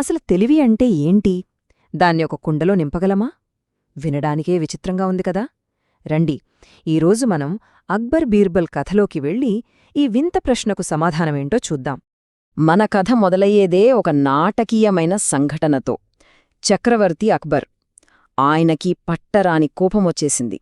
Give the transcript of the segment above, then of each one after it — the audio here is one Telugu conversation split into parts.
అసలు తెలివి అంటే ఏంటి? దాన్ని ఒక కుండలో నింపగలమా? వినడానికే విచిత్రంగా ఉంది కదా. రండి, ఈరోజు మనం అక్బర్ బీర్బల్ కథలోకి వెళ్ళి ఈ వింత ప్రశ్నకు సమాధానమేంటో చూద్దాం. మన కథ మొదలయ్యేదే ఒక నాటకీయమైన సంఘటనతో. చక్రవర్తి అక్బర్. ఆయనకి పట్టరాని కోపమొచ్చేసింది.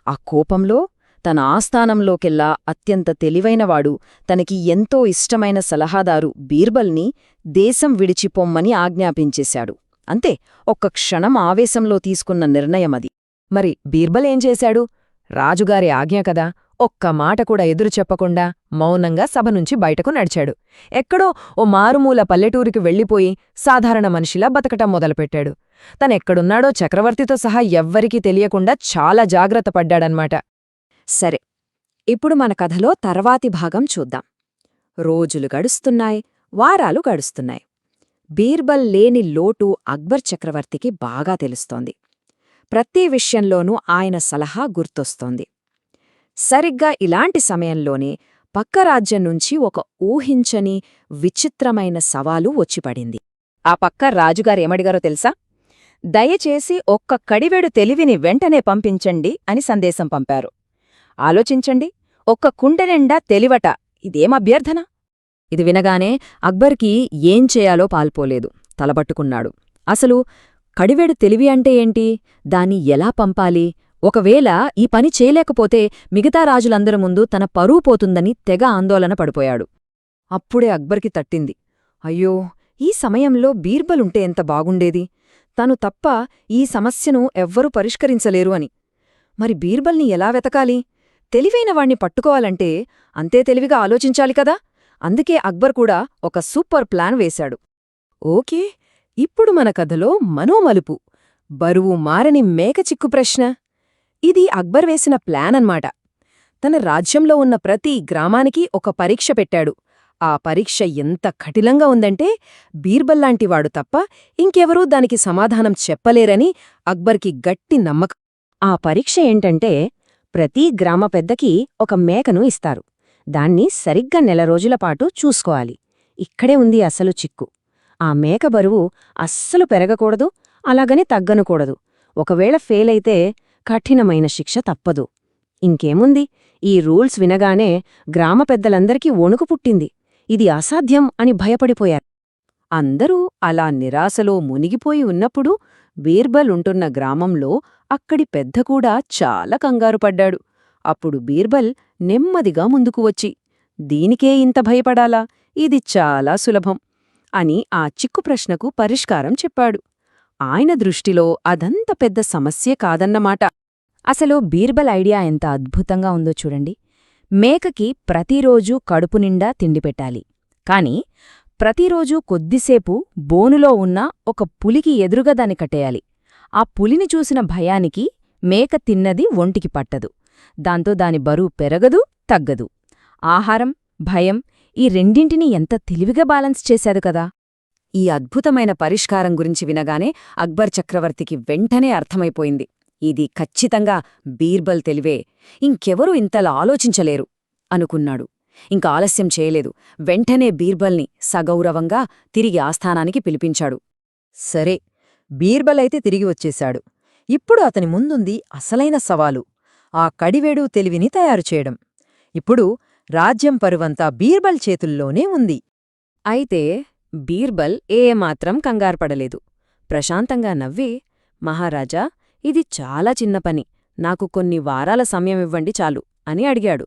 ఆ కోపంలో తన ఆస్థానంలోకెల్లా అత్యంత తెలివైనవాడు, తనకి ఎంతో ఇష్టమైన సలహాదారు బీర్బల్ని దేశం విడిచిపొమ్మని ఆజ్ఞాపించేశాడు. అంతే, ఒక్క క్షణం ఆవేశంలో తీసుకున్న నిర్ణయమది. మరి బీర్బల్ ఏం చేశాడు? రాజుగారి ఆజ్ఞ కదా, ఒక్క మాట కూడా ఎదురు చెప్పకుండా మౌనంగా సభ నుంచి బయటకు నడిచాడు. ఎక్కడో ఓ మారుమూల పల్లెటూరికి వెళ్ళిపోయి సాధారణ మనిషిలా బతకటం మొదలుపెట్టాడు. తనెక్కడున్నాడో చక్రవర్తితో సహా ఎవ్వరికీ తెలియకుండా చాలా జాగ్రత్త పడ్డాడన్మాట. సరే, ఇప్పుడు మన కథలో తర్వాతి భాగం చూద్దాం. రోజులు గడుస్తున్నాయి, వారాలు గడుస్తున్నాయి. బీర్బల్ లేని లోటు అక్బర్ చక్రవర్తికి బాగా తెలుస్తోంది. ప్రతి విషయంలోనూ ఆయన సలహా గుర్తొస్తోంది. సరిగ్గా ఇలాంటి సమయంలోనే పక్క రాజ్యం నుంచి ఒక ఊహించని విచిత్రమైన సవాలు వచ్చిపడింది. ఆ పక్క రాజుగారేమడిగారో తెలుసా? దయచేసి ఒక్క కడివెడు తెలివిని వెంటనే పంపించండి అని సందేశం పంపారు. ఆలోచించండి, ఒక్క కుండెనిండా తెలివట, ఇదేం అభ్యర్థన? ఇది వినగానే అక్బర్కి ఏం చేయాలో పాల్పోలేదు. తలబట్టుకున్నాడు. అసలు కడివెడు తెలివి అంటే ఏంటి? దాన్ని ఎలా పంపాలి? ఒకవేళ ఈ పని చేయలేకపోతే మిగతా రాజులందరి ముందు తన పరువు పోతుందని తెగ ఆందోళన పడిపోయాడు. అప్పుడే అక్బర్కి తట్టింది, అయ్యో, ఈ సమయంలో బీర్బలుంటే ఎంత బాగుండేది. తను తప్ప ఈ సమస్యను ఎవ్వరూ పరిష్కరించలేరు అని. మరి బీర్బల్ని ఎలా వెతకాలి? తెలివైనవాణ్ణి పట్టుకోవాలంటే అంతే తెలివిగా ఆలోచించాలి కదా. అందుకే అక్బర్ కూడా ఒక సూపర్ ప్లాన్ వేశాడు. ఓకే, ఇప్పుడు మన కథలో మనోమలుపు, బరువు మారని మేకచిక్కు ప్రశ్న. ఇది అక్బర్ వేసిన ప్లాన్ అన్మాట. తన రాజ్యంలో ఉన్న ప్రతి గ్రామానికి ఒక పరీక్ష పెట్టాడు. ఆ పరీక్ష ఎంత కఠినంగా ఉందంటే బీర్బల్లాంటివాడు తప్ప ఇంకెవరూ దానికి సమాధానం చెప్పలేరని అక్బర్కి గట్టి నమ్మకం. ఆ పరీక్ష ఏంటంటే, ప్రతి గ్రామ పెద్దకి ఒక మేకను ఇస్తారు. దాన్ని సరిగ్గా 1 రోజులపాటు చూసుకోవాలి. ఇక్కడే ఉంది అసలు చిక్కు. ఆ మేక బరువు అస్సలు పెరగకూడదు, అలాగని తగ్గనకూడదు. ఒకవేళ ఫెయిలైతే కఠినమైన శిక్ష తప్పదు. ఇంకేముంది, ఈ రూల్స్ వినగానే గ్రామ పెద్దలందరికీ వణుకు పుట్టింది. ఇది అసాధ్యం అని భయపడిపోయారు. అందరూ అలా నిరాశలో మునిగిపోయి ఉన్నప్పుడు బీర్బల్ ఉంటున్న గ్రామంలో అక్కడి పెద్దకూడా చాలా కంగారుపడ్డాడు. అప్పుడు బీర్బల్ నెమ్మదిగా ముందుకు వచ్చి, దీనికే ఇంత భయపడాలా? ఇది చాలా సులభం అని ఆ చిక్కు ప్రశ్నకు పరిష్కారం చెప్పాడు. ఆయన దృష్టిలో అదంత పెద్ద సమస్యే కాదన్నమాట. అసలు బీర్బల్ ఐడియా ఎంత అద్భుతంగా ఉందో చూడండి. మేకకి ప్రతిరోజూ కడుపునిండా తిండి పెట్టాలి. కాని ప్రతిరోజూ కొద్దిసేపు బోనులో ఉన్న ఒక పులికి ఎదురుగా దాన్ని కట్టేయాలి. ఆ పులిని చూసిన భయానికి మేక తిన్నది ఒంటికి పట్టదు. దాంతో దాని బరువు పెరగదు, తగ్గదు. ఆహారం, భయం, ఈ రెండింటినీ ఎంత తెలివిగా బ్యాలెన్స్ చేశాదు కదా. ఈ అద్భుతమైన పరిష్కారం గురించి వినగానే అక్బర్ చక్రవర్తికి వెంటనే అర్థమైపోయింది, ఇది ఖచ్చితంగా బీర్బల్ తెలివే, ఇంకెవరూ ఇంతలా ఆలోచించలేరు అనుకున్నాడు. ఇంక ఆలస్యం చేయలేదు. వెంటనే బీర్బల్ని సగౌరవంగా తిరిగి ఆస్థానానికి పిలిపించాడు. సరే, బీర్బల్ అయితే తిరిగి వచ్చేశాడు. ఇప్పుడు అతని ముందుంది అసలైన సవాలు, ఆ కడివేడు తెలివిని తయారుచేయడం. ఇప్పుడు రాజ్యం పరువంతా బీర్బల్ చేతుల్లోనే ఉంది. అయితే బీర్బల్ ఏమాత్రం కంగారుపడలేదు. ప్రశాంతంగా నవ్వి, మహారాజా, ఇది చాలా చిన్న పని, నాకు కొన్ని వారాల సమయమివ్వండి చాలు అని అడిగాడు.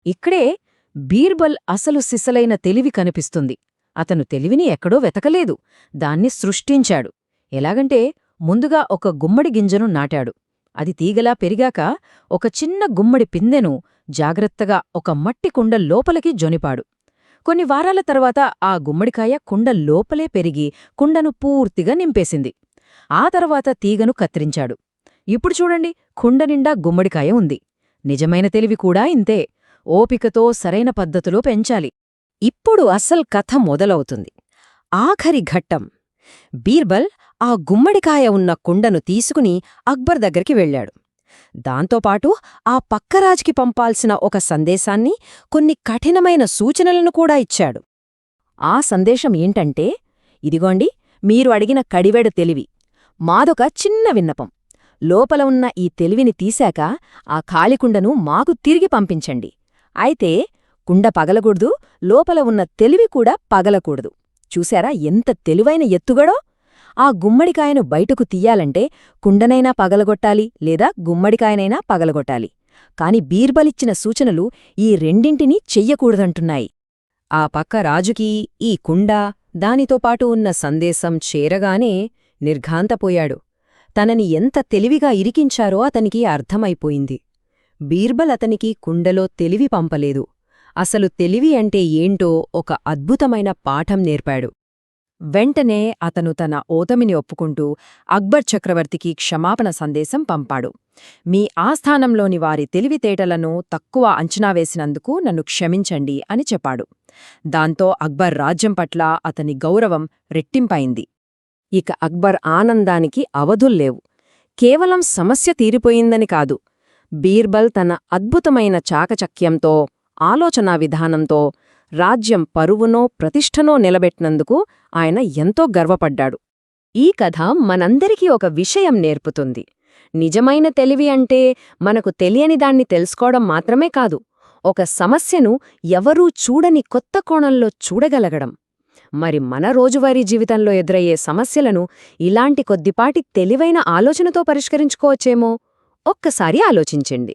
ఇక్కడే బీర్బల్ అసలు సిసలైన తెలివి కనిపిస్తుంది. అతను తెలివిని ఎక్కడో వెతకలేదు, దాన్ని సృష్టించాడు. ఎలాగంటే, ముందుగా ఒక గుమ్మడి గింజను నాటాడు. అది తీగలా పెరిగాక ఒక చిన్న గుమ్మడి పిందెను జాగ్రత్తగా ఒక మట్టి కుండ లోపలికి జొనిపాడు. కొన్ని వారాల తర్వాత ఆ గుమ్మడికాయ కుండ లోపలే పెరిగి కుండను పూర్తిగా నింపేసింది. ఆ తర్వాత తీగను కత్తిరించాడు. ఇప్పుడు చూడండి, కుండ నిండా గుమ్మడికాయ ఉంది. నిజమైన తెలివి కూడా ఇంతే, ఓపికతో సరైన పద్ధతిలో పెంచాలి. ఇప్పుడు అసల్ కథ మొదలవుతుంది. ఆఖరి ఘట్టం. బీర్బల్ ఆ గుమ్మడికాయ ఉన్న కుండను తీసుకుని అక్బర్ దగ్గరికి వెళ్ళాడు. దాంతోపాటు ఆ పక్కరాజ్కి పంపాల్సిన ఒక సందేశాన్ని, కొన్ని కఠినమైన సూచనలను కూడా ఇచ్చాడు. ఆ సందేశం ఏంటంటే, ఇదిగోండి, మీరు అడిగిన కడివెడు తెలివి. మాదొక చిన్న విన్నపం. లోపల ఉన్న ఈ తెలివిని తీశాక ఆ ఖాళీకుండను మాకు తిరిగి పంపించండి. అయితే కుండ పగలకూడదు, లోపల ఉన్న తెలివి కూడా పగలకూడదు. చూశారా ఎంత తెలివైన ఎత్తుగడో? ఆ గుమ్మడికాయను బయటకు తీయాలంటే కుండనైనా పగలగొట్టాలి లేదా గుమ్మడికాయనైనా పగలగొట్టాలి. కాని బీర్బలిచ్చిన సూచనలు ఈ రెండింటినీ చెయ్యకూడదంటున్నాయి. ఆ పక్క రాజుకీ ఈ కుండ, దానితో పాటు ఉన్న సందేశం చేరగానే నిర్ఘాంతపోయాడు. తనని ఎంత తెలివిగా ఇరికించారో అతనికి అర్థమైపోయింది. బీర్బల్ అతనికి కుండలో తెలివి పంపలేదు, అసలు తెలివి అంటే ఏంటో ఒక అద్భుతమైన పాఠం నేర్పాడు. వెంటనే అతను తన ఓటమిని ఒప్పుకుంటూ అక్బర్ చక్రవర్తికి క్షమాపణ సందేశం పంపాడు. మీ ఆస్థానంలోని వారి తెలివితేటలను తక్కువ అంచనా వేసినందుకు నన్ను క్షమించండి అని చెప్పాడు. దాంతో అక్బర్ రాజ్యం పట్ల అతని గౌరవం రెట్టింపైంది. ఇక అక్బర్ ఆనందానికి అవధుల్లేవు. కేవలం సమస్య తీరిపోయిందని కాదు, బీర్బల్ తన అద్భుతమైన చాకచక్యంతో, ఆలోచనా విధానంతో రాజ్యం పరువునో ప్రతిష్టనో నిలబెట్టినందుకు ఆయన ఎంతో గర్వపడ్డాడు. ఈ కథ మనందరికీ ఒక విషయం నేర్పుతుంది. నిజమైన తెలివి అంటే మనకు తెలియని దాన్ని తెలుసుకోవడం మాత్రమే కాదు, ఒక సమస్యను ఎవరూ చూడని కొత్త కోణంలో చూడగలగడం. మరి మన రోజువారీ జీవితంలో ఎదురయ్యే సమస్యలను ఇలాంటి కొద్దిపాటి తెలివైన ఆలోచనతో పరిష్కరించుకోవచ్చేమో? ఒక్కసారి ఆలోచించండి.